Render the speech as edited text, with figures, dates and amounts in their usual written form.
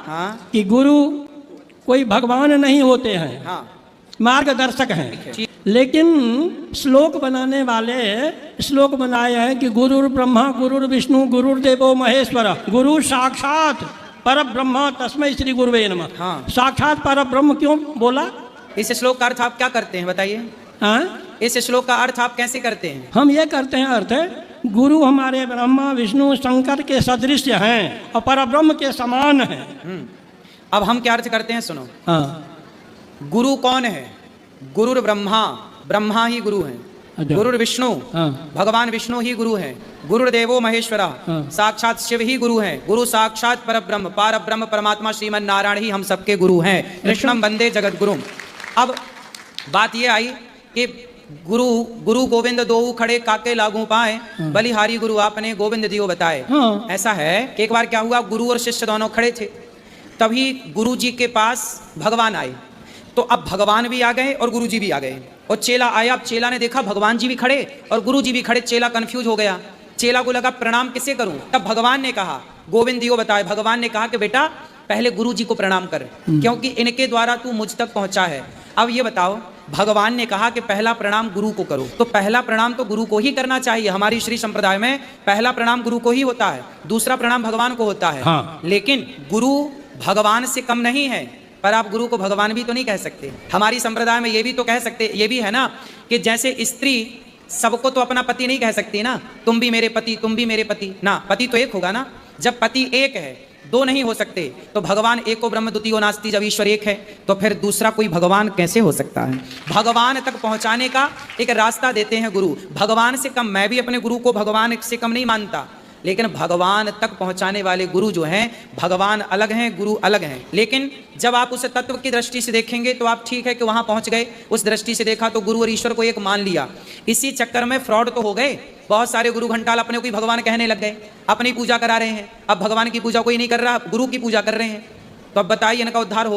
हाँ कि गुरु कोई भगवान नहीं होते हैं, हाँ मार्गदर्शक हैं। लेकिन श्लोक बनाने वाले श्लोक बनाए हैं कि गुरुर ब्रह्मा गुरुर विष्णु गुरुर्देवो महेश्वर, गुरु साक्षात पर ब्रह्म तस्मै श्री गुरुवे नमः। हाँ। साक्षात पर ब्रह्म क्यों बोला? इस श्लोक का अर्थ आप क्या करते हैं बताइए? हाँ, इस श्लोक का अर्थ आप कैसे करते हैं? हम ये करते हैं अर्थ गुरु हमारे ब्रह्मा विष्णु शंकर के सदृश हैं और पर ब्रह्म के समान हैं। अब हम क्या अर्थ करते हैं सुनो। हाँ, गुरु कौन है? गुरुर ब्रह्मा, ब्रह्मा ही गुरु हैं। अच्छा। गुरुर विष्णु, हाँ। भगवान विष्णु ही गुरु हैं। गुरुर्देवो महेश्वरा, हाँ। साक्षात शिव ही गुरु हैं। गुरु साक्षात परब्रह्म, पार ब्रह्म परमात्मा श्रीमन नारायण ही हम सबके गुरु हैं। कृष्णम वंदे जगत गुरुम। अब बात ये आई कि गुरु गोविंद दो खड़े काके लागू पाए, बलिहारी गुरु आपने गोविंद दियो बताए। हाँ। ऐसा है कि एक बार क्या हुआ, गुरु और शिष्य दोनों खड़े थे, तभी गुरु जी के पास भगवान आए। तो अब भगवान भी आ गए और गुरु जी भी आ गए और चेला आया। अब चेला ने देखा भगवान जी भी खड़े और गुरु जी भी खड़े, चेला कंफ्यूज हो गया। चेला को लगा प्रणाम किसे करूं? तब भगवान ने कहा, गोविंद दियो बताए, भगवान ने कहा कि बेटा पहले गुरु जी को प्रणाम कर, क्योंकि इनके द्वारा तू मुझ तक पहुंचा है। अब ये बताओ, भगवान ने कहा कि पहला प्रणाम गुरु को करो, तो पहला प्रणाम तो गुरु को ही करना चाहिए। हमारी श्री संप्रदाय में पहला प्रणाम गुरु को ही होता है, दूसरा प्रणाम भगवान को होता है। हाँ। लेकिन गुरु भगवान से कम नहीं है, पर आप गुरु को भगवान भी तो नहीं कह सकते। हमारी संप्रदाय में ये भी तो कह सकते, ये भी है ना कि जैसे स्त्री सबको तो अपना पति नहीं कह सकती ना, तुम भी मेरे पति तुम भी मेरे पति ना, पति तो एक होगा ना। जब पति एक है, दो नहीं हो सकते। तो भगवान एको ब्रह्म द्वितीयो नास्ति, जब ईश्वर एक है तो फिर दूसरा कोई भगवान कैसे हो सकता है? भगवान तक पहुंचाने का एक रास्ता देते हैं गुरु। भगवान से कम, मैं भी अपने गुरु को भगवान से कम नहीं मानता, लेकिन भगवान तक पहुंचाने वाले गुरु जो हैं, भगवान अलग हैं गुरु अलग हैं। लेकिन जब आप उस तत्व की दृष्टि से देखेंगे तो आप ठीक है कि वहां पहुंच गए, उस दृष्टि से देखा तो गुरु और ईश्वर को एक मान लिया। इसी चक्कर में फ्रॉड तो हो गए। बहुत सारे गुरु घंटाल अपने को ही भगवान कहने लग गए, अपनी पूजा करा रहे हैं। अब भगवान की पूजा कोई नहीं कर रहा, गुरु की पूजा कर रहे हैं। तो अब बताइए इनका उद्धार हो